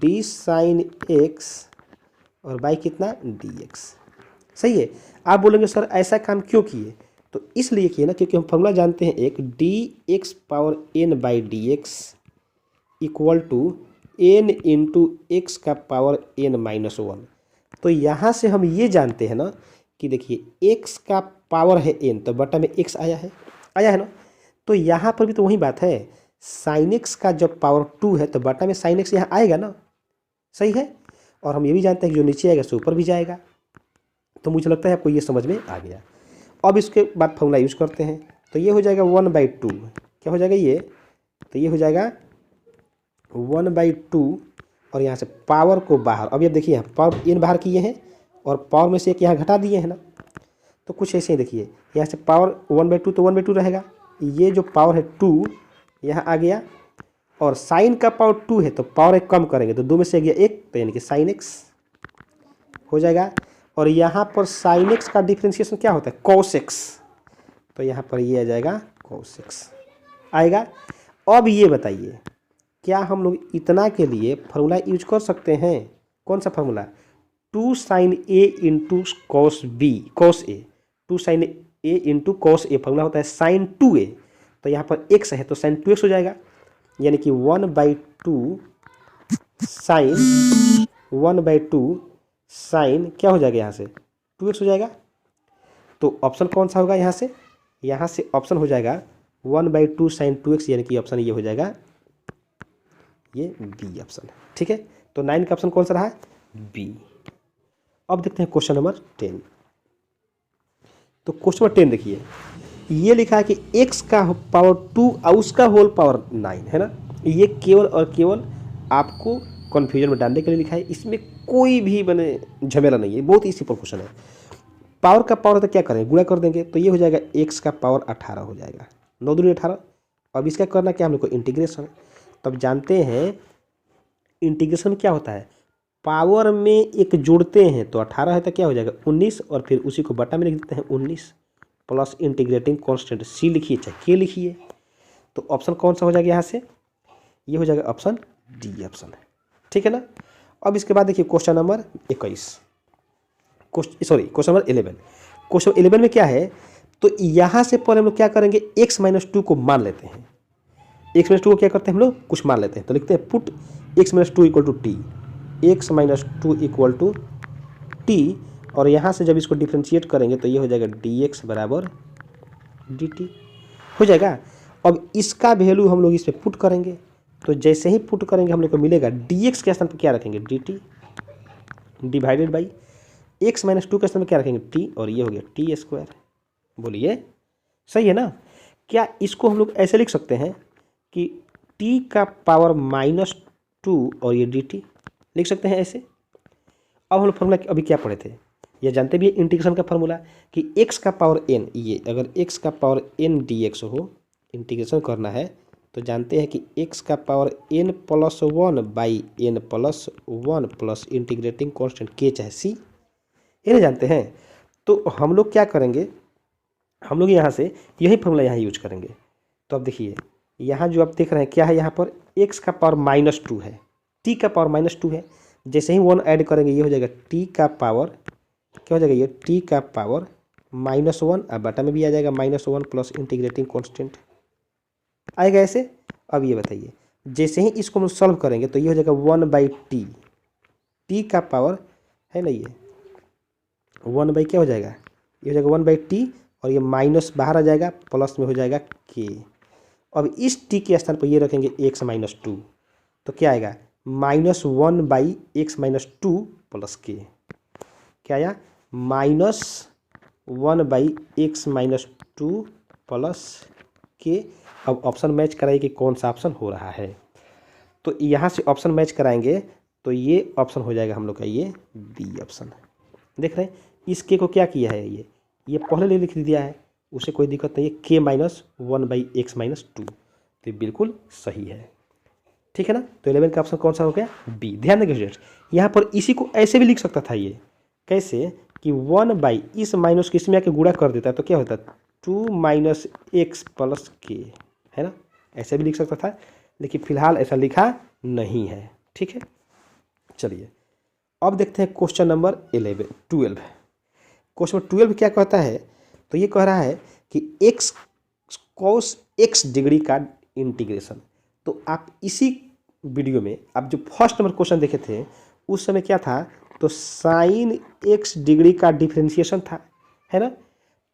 d sine x और बाई कितना dx, सही है। आप बोलेंगे सर ऐसा काम क्यों किए, तो इसलिए किए ना क्योंकि हम फॉर्मूला जानते हैं एक, dx power n by dx equal to n into x का पावर n माइनस 1। तो यहाँ से हम ये जानते हैं ना कि देखिए x का पावर है n तो बटा में x आया है ना। तो यहाँ पर भी तो वही बात है, साइन एक्स का जब पावर 2 है तो बटा में साइन एक्स यहाँ आएगा ना, सही है। और हम ये भी जानते हैं कि जो नीचे आएगा सो ऊपर भी जाएगा। तो मुझे लगता है आपको ये समझ में आ गया। अब इसके बाद फॉर्मूला यूज़ करते हैं, तो ये हो जाएगा 1/2, क्या हो जाएगा ये, तो ये हो जाएगा 1/2 और यहाँ से पावर को बाहर, अब ये देखिए यहाँ पावर n बाहर किए हैं और पावर में से एक यहाँ घटा दिए हैं ना, तो कुछ ऐसे ही देखिए यहाँ से पावर 1/2 तो 1/2 रहेगा, ये जो पावर है 2 यहाँ आ गया और साइन का पावर 2 है तो पावर एक कम करेंगे तो 2 में से गया 1 तो यानी कि साइन एक्स हो जाएगा। और यहाँ पर साइन एक्स का डिफ्रेंशिएशन क्या होता है, कॉस एक्स, तो यहाँ पर ये आ जाएगा कॉस एक्स आएगा। अब ये बताइए क्या हम लोग इतना के लिए फार्मूला यूज कर सकते हैं, कौन सा formula, 2 sin a into cos b cos a, 2 sin a into cos a formula होता है sin 2a, तो यहाँ पर x है तो sin 2x हो जाएगा, यानी कि 1/2 sin क्या हो जाएगा यहाँ से 2x हो जाएगा। तो ऑप्शन कौन सा होगा यहाँ से ऑप्शन हो जाएगा 1/2 sin 2x, यानी कि ऑप्शन ये हो जाएगा, ये बी ऑप्शन है, ठीक है। तो 9 का ऑप्शन कौन सा रहा, बी। अब देखते हैं क्वेश्चन नंबर 10। तो क्वेश्चन नंबर 10 देखिए, ये लिखा है कि x का पावर 2 और उसका होल पावर 9 है ना। ये केवल और केवल आपको कन्फ्यूजन में डालने के लिए लिखा है, इसमें कोई भी मैंने झमेला नहीं है, बहुत ही सिंपल क्वेश्चन है। पावर का पावर तो क्या करेंगे, गुणा कर देंगे, तो ये हो जाएगा x का पावर 18 हो जाएगा, 9 दूनी 18। अब इसका करना क्या हम लोग को, इंटीग्रेशन। तब जानते हैं इंटीग्रेशन क्या होता है, पावर में एक जोड़ते हैं तो 18 है तो क्या हो जाएगा 19 और फिर उसी को बटा में लिख देते हैं 19 प्लस इंटीग्रेटिंग कांस्टेंट c लिखिए चाहे k लिखिए। तो ऑप्शन कौन सा हो जाएगा यहाँ से, ये हो जाएगा ऑप्शन डी ऑप्शन है, ठीक है ना। अब इसके बाद देखिए question number 21, question number 11। Question 11 में क्या है, तो यहाँ से पहले हम लोग क्या करेंगे, x-2 को मान लेते हैं, x-2 को क्या करते हैं हम लोग कुछ मान लेते हैं, तो लिखते हैं put x-2 equal to t, x-2 equal to t, और यहाँ से जब इसको डिफ्रेंशिएट करेंगे तो ये हो जाएगा dx बराबर dt हो जाएगा। अब इसका वैल्यू हम लोग इस पर पुट करेंगे, तो जैसे ही पुट करेंगे हम लोग को मिलेगा dx के स्थान पर क्या रखेंगे dt डिवाइडेड बाई x-2 के स्थान पर क्या रखेंगे t, और ये हो गया t²। बोलिए सही है ना। क्या इसको हम लोग ऐसे लिख सकते हैं कि t का पावर -2 और ये dt लिख सकते हैं ऐसे। अब हम लोग फार्मूला अभी क्या पढ़े थे, ये जानते भी है इंटीग्रेशन का फार्मूला कि x का पावर n, ये अगर x का पावर n dx हो, इंटीग्रेशन करना है तो जानते हैं कि x का power n + 1 by n + 1 plus integrating constant k चाहे c, ये नहीं जानते हैं। तो हम लोग क्या करेंगे, हम लोग यहाँ से यही फार्मूला यहाँ यूज करेंगे। तो अब देखिए यहाँ जो आप देख रहे हैं क्या है, यहाँ पर x का पावर -2 है, t का पावर -2 है, जैसे ही 1 ऐड करेंगे ये हो जाएगा t का पावर, क्या हो जाएगा ये t का पावर -1, अब बटा में भी आ जाएगा -1 प्लस इंटीग्रेटिंग कांस्टेंट आएगा ऐसे। अब ये बताइए जैसे ही इसको हम सॉल्व करेंगे तो ये हो जाएगा 1/t, t का पावर है ना, ये 1 क्या हो जाएगा, ये हो जाएगा 1/t और ये माइनस बाहर आ जाएगा, प्लस में हो जाएगा k। अब इस t के स्थान पर ये रखेंगे x-2, तो क्या आएगा -1/x-2 प्लस k, क्या आया -1/x-2 प्लस k। अब ऑप्शन मैच कराइए कि कौन सा ऑप्शन हो रहा है, तो यहाँ से ऑप्शन मैच कराएंगे तो ये ऑप्शन हो जाएगा हम लोग का ये बी ऑप्शन। देख रहे हैं इस k को क्या किया है, ये पहले लिख दिया है, उसे कोई दिक्कत नहीं है, k -1/x-2, तो बिल्कुल सही है, ठीक है ना। तो 11 का ऑप्शन कौन सा हो गया, बी। ध्यान देंगे स्टूडेंट्स, यहाँ पर इसी को ऐसे भी लिख सकता था, ये कैसे कि 1 इस माइनस के इसमें आके गुणा कर देता है तो क्या होता है 2 - x प्लस k, है ना, ऐसे भी लिख सकता था, लेकिन फिलहाल ऐसा लिखा नहीं है, ठीक है। चलिए अब देखते हैं क्वेश्चन नंबर 12। क्वेश्चन 12 क्या कहता है, तो ये कह रहा है कि x cos x डिग्री का इंटीग्रेशन। तो आप इसी वीडियो में आप जो फर्स्ट नंबर क्वेश्चन देखे थे उस समय क्या था, तो साइन x डिग्री का डिफ्रेंशिएशन था, है ना।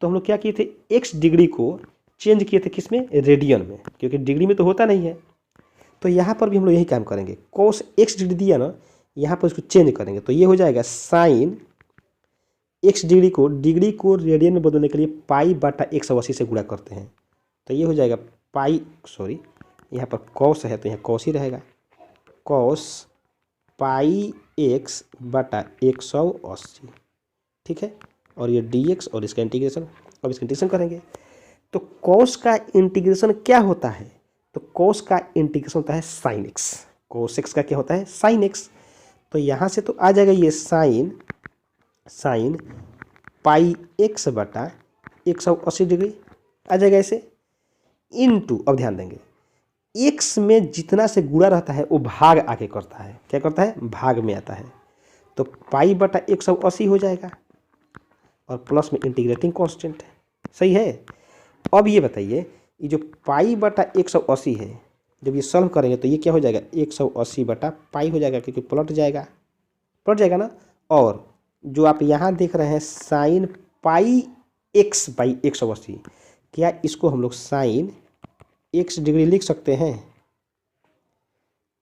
तो हम लोग क्या किए थे, एक्स डिग्री को चेंज किए थे किस में, रेडियन में, क्योंकि डिग्री में तो होता नहीं है। तो यहाँ पर भी हम लोग यही काम करेंगे, कॉस एक्स डिग्री दिया ना, यहाँ पर उसको चेंज करेंगे तो ये हो जाएगा साइन एक्स डिग्री को रेडियन में बदलने के लिए पाई बटा 180 से गुणा करते हैं, तो ये हो जाएगा पाई, सॉरी यहाँ पर कॉस है तो यहाँ कॉस ही रहेगा, कॉस पाई एक्स बटा 180, ठीक है। और ये dx और इसका इंटीग्रेशन, अब इसका इंटीग्रेशन करेंगे तो कॉस का इंटीग्रेशन क्या होता है, तो कॉस का इंटीग्रेशन होता है साइन एक्स, कॉस एक्स का क्या होता है, साइन एक्स। तो यहाँ से तो आ जाएगा ये साइन पाई एक्स बटा 180 डिग्री आ जाएगा ऐसे, इनटू, अब ध्यान देंगे एक्स में जितना से गुणा रहता है वो भाग आके करता है, क्या करता है, भाग में आता है, तो पाई बटा 180 हो जाएगा और प्लस में इंटीग्रेटिंग कांस्टेंट है, सही है। अब ये बताइए, ये जो पाई बटा 180 है, जब ये सॉल्व करेंगे तो ये क्या हो जाएगा, 180 बटा पाई हो जाएगा, क्योंकि पलट जाएगा ना। और जो आप यहाँ देख रहे हैं साइन पाई एक्स बाई 180, क्या इसको हम लोग साइन एक्स डिग्री लिख सकते हैं,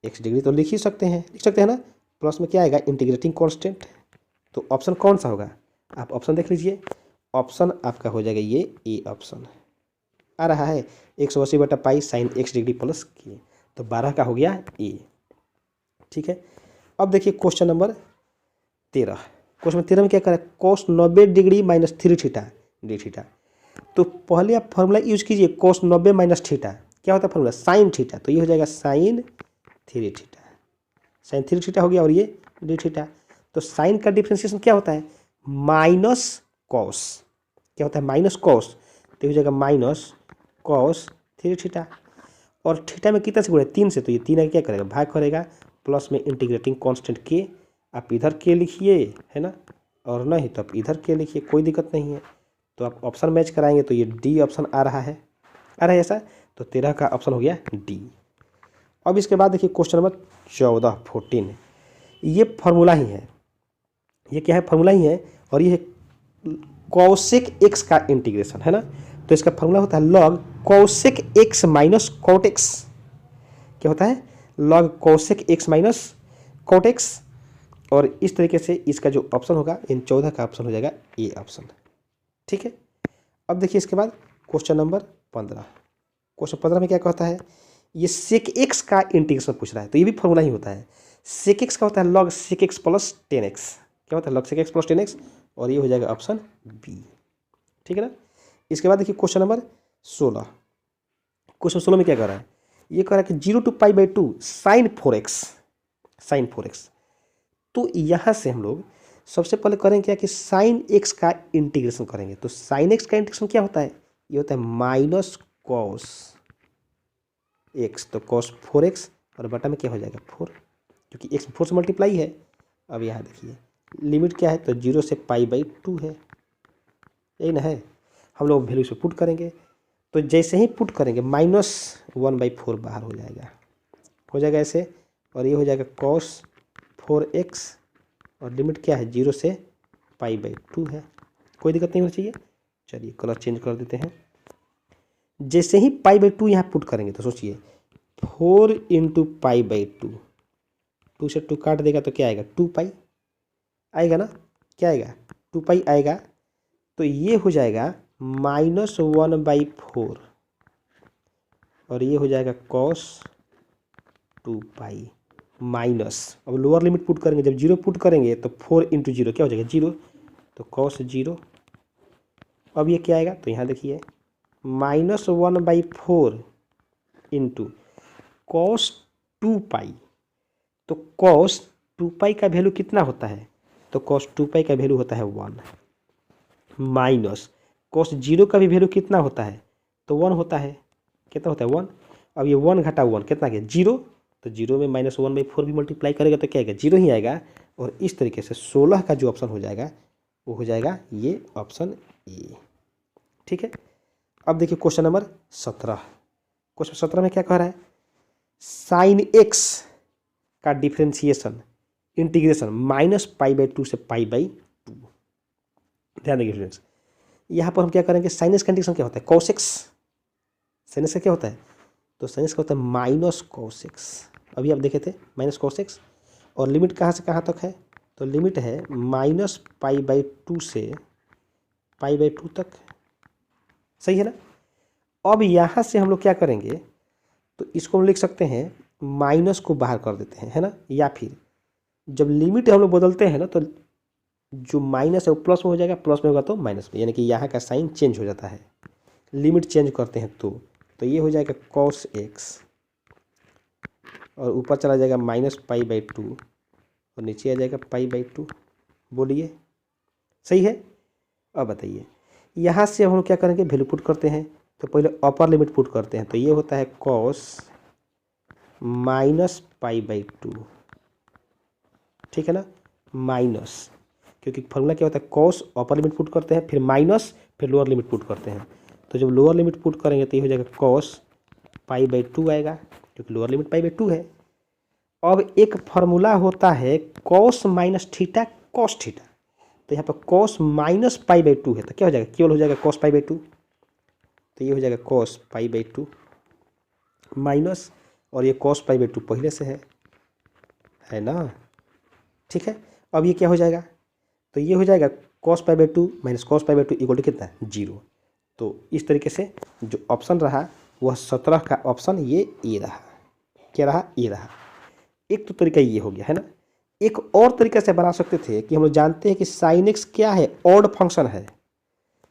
एक्स डिग्री तो लिख सकते हैं ना, प्लस में क्या आएगा, इंटीग्रेटिंग कांस्टेंट। तो ऑप्शन कौन सा होगा, आप ऑप्शन देख लीजिए, ऑप्शन आपका हो जाएगा ये ए ऑप्शन आ रहा है, 180 बटा pi sine x degree plus की, तो 12 का हो गया ए, ठीक है। अब देखिए क्वेश्चन नंबर 13, क्वेश्चन नंबर 13 में क्या करें, कोस 90 degree minus 3 theta D theta. तो पहले आप फॉर्मूला यूज कीजिए, कोस 90 माइनस थीटा क्या होता है फॉर्मूला, साइन थीटा, तो ये हो जाएगा साइन 3 थीटा हो गया, और ये डी थीटा। तो साइन का डिफ्रेंशिएशन क्या होता है, माइनस कॉस, क्या होता है, माइनस कॉस, तो हो जाएगा माइनस कॉस 3 थीटा, और थीटा में कितना से गुणा, 3 से, तो ये 3 आगे क्या करेगा, भाग करेगा, प्लस में इंटीग्रेटिंग कांस्टेंट के, आप इधर के लिखिए है ना, और नहीं तो आप इधर के लिखिए, कोई दिक्कत नहीं है। तो आप ऑप्शन मैच कराएंगे तो ये डी ऑप्शन आ रहा है ऐसा, तो 13 का ऑप्शन हो गया डी। अब इसके बाद देखिए क्वेश्चन नंबर 14 ये फार्मूला ही है, ये क्या है, फार्मूला ही है, और ये है कॉसेक एक्स का इंटीग्रेशन है ना, तो इसका फार्मूला होता है log cosec x minus cot x, क्या होता है, log cosec x minus cot x. और इस तरीके से इसका जो ऑप्शन होगा इन 14 का ऑप्शन हो जाएगा ए ऑप्शन, ठीक है। अब देखिए इसके बाद क्वेश्चन नंबर 15, क्वेश्चन 15 में क्या कहता है, ये सेक एक्स का इंटीग्रेशन पूछ रहा है, तो ये भी फॉर्मूला ही होता है, सेक एक्स का होता है log sec x plus 10x, क्या होता है, log sec x plus 10x, और ये हो जाएगा ऑप्शन बी, ठीक है ना। इसके बाद देखिए क्वेश्चन नंबर 16, क्वेश्चन 16 में क्या कह रहा है, ये कह रहा है कि 0 to π/2 साइन 4x, तो यहाँ से हम लोग सबसे पहले करेंगे क्या कि साइन एक्स का इंटीग्रेशन करेंगे, तो साइन एक्स का इंटीग्रेशन क्या होता है, ये होता है माइनस कॉस एक्स, तो कॉस 4x, और बटा में क्या हो जाएगा 4, क्योंकि एक्स 4 से मल्टीप्लाई है। अब यहाँ देखिए लिमिट क्या है, तो 0 से π/2 है, यही ना है, हम लोग वैल्यू से पुट करेंगे, तो जैसे ही पुट करेंगे -1/4 बाहर हो जाएगा ऐसे, और ये हो जाएगा कॉस 4x, और लिमिट क्या है 0 से π/2 है, कोई दिक्कत नहीं होनी चाहिए। चलिए कलर चेंज कर देते हैं, जैसे ही π/2 यहाँ पुट करेंगे तो सोचिए 4 × π/2, 2 से 2 काट देगा तो क्या आएगा 2π आएगा ना, क्या आएगा 2π आएगा, तो ये हो जाएगा -1/4, और ये हो जाएगा cos 2π माइनस, अब लोअर लिमिट पुट करेंगे, जब 0 पुट करेंगे तो 4 × 0 क्या हो जाएगा 0, तो cos 0, अब ये क्या आएगा, तो यहाँ देखिए -1/4 × cos 2π, तो cos 2π का वैल्यू कितना होता है, तो cos 2π का वैल्यू होता है 1, माइनस cos 0 का भी वैल्यू कितना होता है, तो 1 होता है, कितना होता है 1, अब ये 1 घटा 1 कितना गया 0, तो 0 में -1/4 भी मल्टीप्लाई करेगा तो क्या आएगा 0 ही आएगा, और इस तरीके से 16 का जो ऑप्शन हो जाएगा वो हो जाएगा ये ऑप्शन ए, ठीक है। अब देखिए क्वेश्चन नंबर 17, क्वेश्चन 17 में क्या कह रहा है, साइन एक्स का डिफ्रेंशिएशन इंटीग्रेशन -π/2 से π/2, ध्यान देखिए फ्रेंड्स, यहाँ पर हम क्या करेंगे, साइनस कंडीशन क्या होता है, cos x, साइनस का क्या होता है, तो साइनस का होता है माइनस cos x। अभी आप देखे थे माइनस cos x, और लिमिट कहाँ से कहाँ तक है, तो लिमिट है -π/2 से π/2 तक, सही है ना। अब यहाँ से हम लोग क्या करेंगे, तो इसको हम लिख सकते हैं, माइनस को बाहर कर देते हैं, है ना, या फिर जब लिमिट हम लोग बदलते हैं ना, तो जो माइनस है वो प्लस में हो जाएगा, प्लस में होगा तो माइनस में, यानी कि यहाँ का साइन चेंज हो जाता है, लिमिट चेंज करते हैं तो ये हो जाएगा cos x, और ऊपर चला जाएगा -π/2, और नीचे आ जाएगा π/2। बोलिए सही है। अब बताइए, यहाँ से हम लोग क्या करेंगे, वैल्यू पुट करते हैं, तो पहले अपर लिमिट पुट करते हैं, तो ये होता है cos -π/2, ठीक है ना, माइनस, क्योंकि फॉर्मूला क्या होता है, cos अपर लिमिट पुट करते हैं, फिर माइनस, फिर लोअर लिमिट पुट करते हैं, तो जब लोअर लिमिट पुट करेंगे तो ये हो जाएगा cos π/2 आएगा, क्योंकि लोअर लिमिट π/2 है। अब एक फार्मूला होता है cos -θ cos θ, तो यहाँ पर cos -π/2 है, तो क्या हो जाएगा, केवल हो जाएगा cos π/2, तो ये हो जाएगा cos π/2 माइनस, और ये cos π/2 पहले से है ना, ठीक है। अब ये क्या हो जाएगा, तो ये हो जाएगा cos π/2 minus cos π/2 equal to कितना, 0। तो इस तरीके से जो ऑप्शन रहा वह 17 का ऑप्शन ये ए रहा, क्या रहा, ए रहा। एक तो तरीका ये हो गया, है ना। एक और तरीके से बना सकते थे कि हम लोग जानते हैं कि sin x क्या है, ऑड फंक्शन है,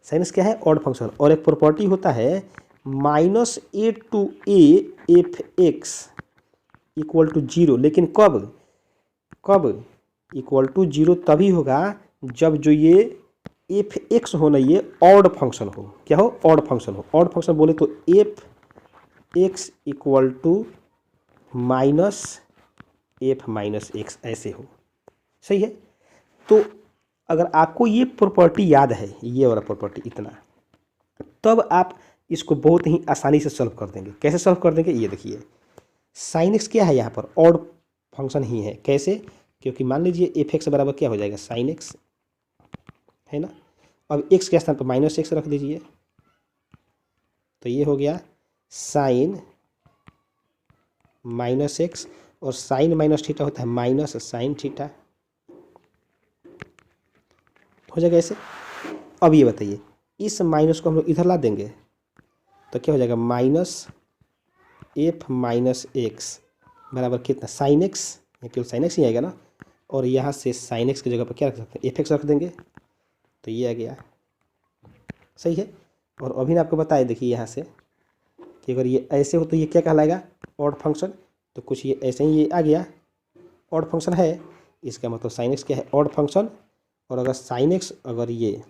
sin x क्या है, ऑड फंक्शन, और एक प्रॉपर्टी होता है -a to a f(x) equal to 0, लेकिन कब इक्वल टू 0 तभी होगा जब जो ये f(x) हो ना, ये ऑड फंक्शन हो, क्या हो, ऑड फंक्शन हो। ऑड फंक्शन बोले तो f(x) इक्वल टू -f(x) ऐसे हो, सही है। तो अगर आपको ये प्रॉपर्टी याद है, ये वाला प्रॉपर्टी इतना, तब आप इसको बहुत ही आसानी से सॉल्व कर देंगे। कैसे सॉल्व कर देंगे, ये देखिए, sin x क्या है, यहाँ पर ऑड फंक्शन ही है। कैसे, क्योंकि मान लीजिए f(x) बराबर क्या हो जाएगा, sin x, है ना। अब x के स्थान पर -x रख दीजिए, तो ये हो गया sin -x, और sin -θ होता है माइनस sin θ, हो जाएगा ऐसे। अब ये बताइए, इस माइनस को हम लोग इधर ला देंगे तो क्या हो जाएगा, -f-x बराबर कितना, sin x, केवल sin x ही आएगा ना, और यहाँ से sin x की जगह पर क्या रख सकते हैं, f(x) रख देंगे, तो ये आ गया, सही है। और अभी आपको बताए, देखिए यहाँ से कि अगर ये ऐसे हो तो ये क्या कहलाएगा, ऑड फंक्शन। तो कुछ ये ऐसे ही ये आ गया, ऑड फंक्शन है, इसका मतलब sin x क्या है, ऑड फंक्शन। और अगर sin x अगर ये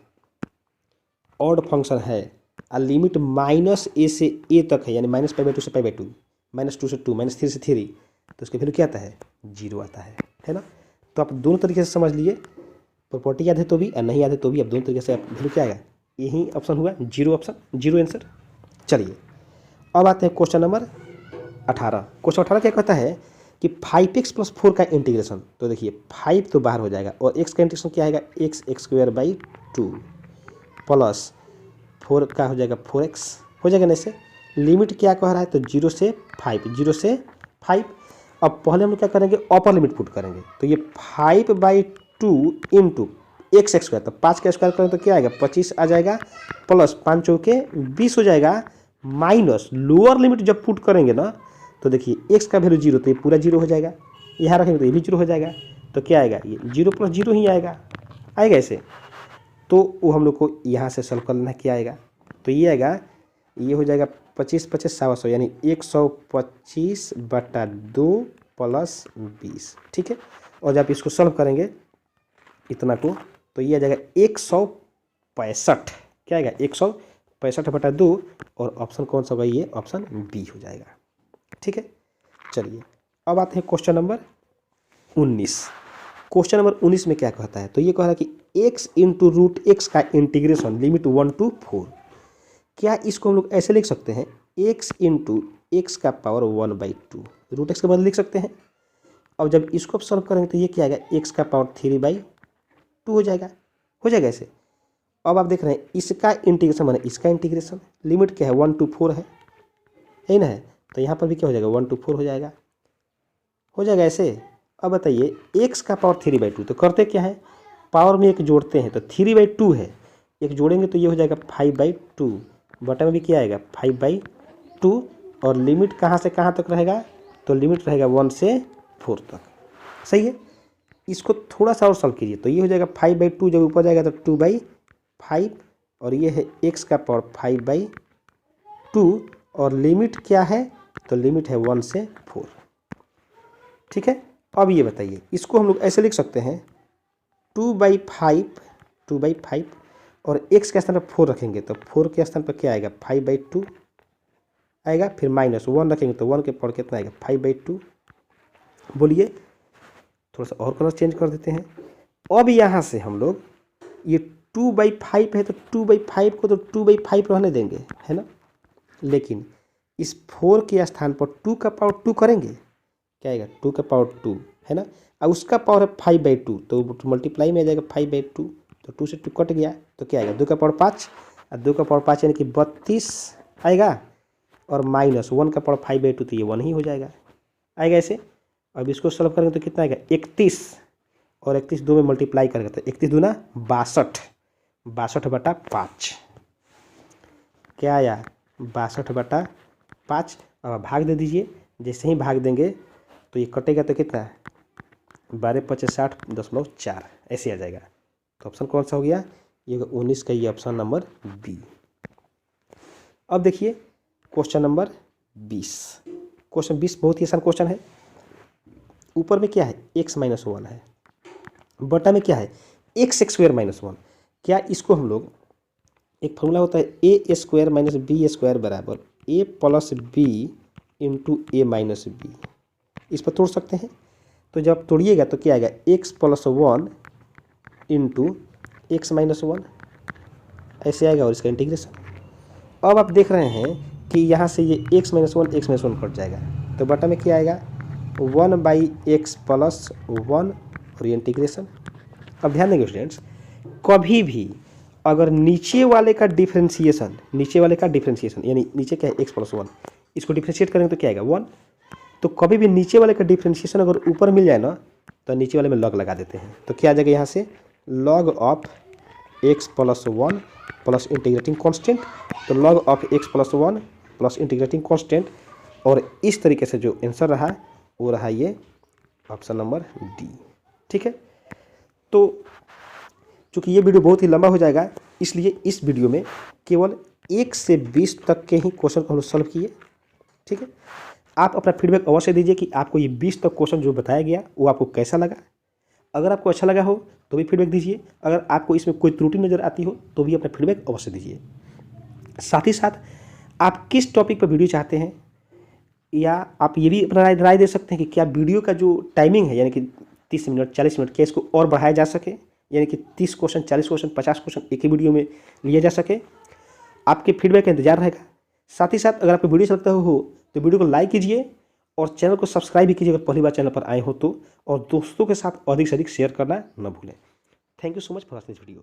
ऑड फंक्शन है और लिमिट -a से a तक है, यानी -π/2 से π/2, -2 से 2, -3 से 3, तो उसके वैल्यू क्या आता है, 0 आता है ना। तो आप दोनों तरीके से समझ लिए, प्रॉपर्टी याद है तो भी और नहीं याद है तो भी, अब दोनों तरीके से वैल्यू क्या आएगा, यही ऑप्शन हुआ, 0 ऑप्शन, 0 आंसर। चलिए अब आते हैं क्वेश्चन नंबर 18। क्वेश्चन 18 क्या कहता है कि 5x + 4 का इंटीग्रेशन, तो देखिए 5 तो बाहर हो जाएगा, और x का इंटीग्रेशन क्या आएगा, x²/2 प्लस 4 का हो जाएगा 4x, हो जाएगा ना। ऐसे लिमिट क्या कह रहा है, तो 0 से 5, 0 से 5। अब पहले हम लोग क्या करेंगे, अपर लिमिट पुट करेंगे, तो ये 5/2 इंटू x², तो 5 का स्क्वायर करें तो क्या आएगा, 25 आ जाएगा, प्लस 5 चौके 20 हो जाएगा, माइनस लोअर लिमिट जब पुट करेंगे ना, तो देखिए x का वैल्यू 0, तो ये पूरा 0 हो जाएगा, यहाँ रखेंगे तो ये भी 0 हो जाएगा, तो क्या आएगा, ये 0 + 0 ही आएगा ऐसे। तो वो हम लोग को यहाँ से सॉल्व करना क्या आएगा, तो ये आएगा, ये हो जाएगा 25 × 25 = 100, यानी 125/2 + 20, ठीक है। और जब इसको सॉल्व करेंगे इतना को, तो ये आ जाएगा 165, क्या आएगा, 165/2, और ऑप्शन कौन सा होगा, ये ऑप्शन बी हो जाएगा, ठीक है। चलिए अब आते हैं क्वेश्चन नंबर 19। क्वेश्चन नंबर 19 में क्या कहता है, तो ये कह रहा है कि x × √x का इंटीग्रेशन लिमिट 1 to 4, क्या इसको हम लोग ऐसे लिख सकते हैं, x × x का पावर 1/2, √x के बदले लिख सकते हैं। अब जब इसको सॉल्व करेंगे तो ये क्या आएगा, x का पावर 3/2 हो जाएगा ऐसे। अब आप देख रहे हैं इसका इंटीग्रेशन माने इसका इंटीग्रेशन, लिमिट क्या है 1 to 4 है ना है, तो यहाँ पर भी क्या हो जाएगा 1 to 4 हो जाएगा ऐसे। अब बताइए x का पावर 3/2, तो करते क्या है पावर में एक जोड़ते हैं, तो 3/2 है, एक जोड़ेंगे तो ये हो जाएगा 5/2, बटा में भी क्या आएगा 5/2, और लिमिट कहाँ से कहाँ तक रहेगा, तो लिमिट रहेगा 1 से 4 तक। सही है, इसको थोड़ा सा और सॉल्व कीजिए, तो ये हो जाएगा 5/2, जब ऊपर जाएगा तो 2/5, और ये है x का पावर 5/2, और लिमिट क्या है, तो लिमिट है 1 से 4। ठीक है, अब ये बताइए इसको हम लोग ऐसे लिख सकते हैं 2/5 और x के स्थान पर 4 रखेंगे, तो 4 के स्थान पर क्या आएगा 5/2 आएगा, फिर -1 रखेंगे तो 1 के पावर कितना आएगा 5/2। बोलिए, थोड़ा सा और कलर चेंज कर देते हैं। अब यहाँ से हम लोग ये 2/5 है तो 2/5 को तो 2/5 रहने देंगे, है ना, लेकिन इस 4 के स्थान पर 2 का पावर 2 करेंगे, क्या आएगा 2 का पावर 2, है ना, और उसका पावर है 5/2, तो मल्टीप्लाई में आ जाएगा 5/2, तो 2 से 2 कट गया, तो क्या आएगा 2 का पावर 5, और 2 का पावर 5 यानी कि 32 आएगा, और -1 का पावर 5/2, तो ये 1 ही हो जाएगा, आएगा ऐसे। अब इसको सॉल्व करेंगे तो कितना आएगा 31, और 31 2 में मल्टीप्लाई करेंगे तो 31 दूना 62/5, क्या आया 62/5। अब भाग दे दीजिए, जैसे ही भाग देंगे तो ये कटेगा तो कितना 12×5 = 60.4 ऐसे आ जाएगा। तो ऑप्शन कौन सा हो गया, ये 19 का, ये ऑप्शन नंबर बी। अब देखिए क्वेश्चन नंबर 20। क्वेश्चन 20 बहुत ही आसान क्वेश्चन है। ऊपर में क्या है x - 1 है, बटा में क्या है x² - 1। क्या इसको हम लोग, एक फॉर्मूला होता है a² - b² बराबर a + b × a - b, इस पर तोड़ सकते हैं। तो जब तोड़िएगा तो क्या आएगा x + 1 × x - 1 ऐसे आएगा, और इसका इंटीग्रेशन। अब आप देख रहे हैं कि यहाँ से ये x - 1 कट जाएगा, तो बटा में क्या आएगा 1/x + 1 और ये इंटीग्रेशन। अब ध्यान देंगे स्टूडेंट्स, कभी भी अगर नीचे वाले का डिफरेंशिएशन यानी नीचे क्या है x + 1, इसको डिफरेंशिएट करेंगे तो क्या आएगा 1। तो कभी भी नीचे वाले का डिफरेंशिएशन अगर ऊपर मिल जाए ना, तो नीचे वाले में लॉग लगा देते हैं, तो क्या आ जाएगा यहाँ से log of x + 1 plus integrating constant, तो log of x + 1 plus integrating constant, और इस तरीके से जो आंसर रहा वो रहा ये ऑप्शन नंबर डी। ठीक है, तो चूँकि ये वीडियो बहुत ही लंबा हो जाएगा, इसलिए इस वीडियो में केवल 1 से 20 तक के ही क्वेश्चन को हम लोग सॉल्व किए। ठीक है, आप अपना फीडबैक अवश्य दीजिए कि आपको ये 20 तक क्वेश्चन जो बताया गया वो आपको कैसा लगा। अगर आपको अच्छा लगा हो तो भी फीडबैक दीजिए, अगर आपको इसमें कोई त्रुटि नज़र आती हो तो भी अपना फीडबैक अवश्य दीजिए। साथ ही साथ आप किस टॉपिक पर वीडियो चाहते हैं, या आप ये भी अपना राय दे सकते हैं कि क्या वीडियो का जो टाइमिंग है यानी कि 30 मिनट 40 मिनट, क्या इसको और बढ़ाया जा सके, यानी कि 30 क्वेश्चन 40 क्वेश्चन 50 क्वेश्चन एक ही वीडियो में लिया जा सके। आपके फीडबैक का इंतजार रहेगा। साथ ही साथ अगर आपको वीडियो अच्छा लगता हो तो वीडियो को लाइक कीजिए और चैनल को सब्सक्राइब भी कीजिए अगर पहली बार चैनल पर आए हो तो, और दोस्तों के साथ अधिक से अधिक शेयर करना न भूलें। Thank you so much for watching this video.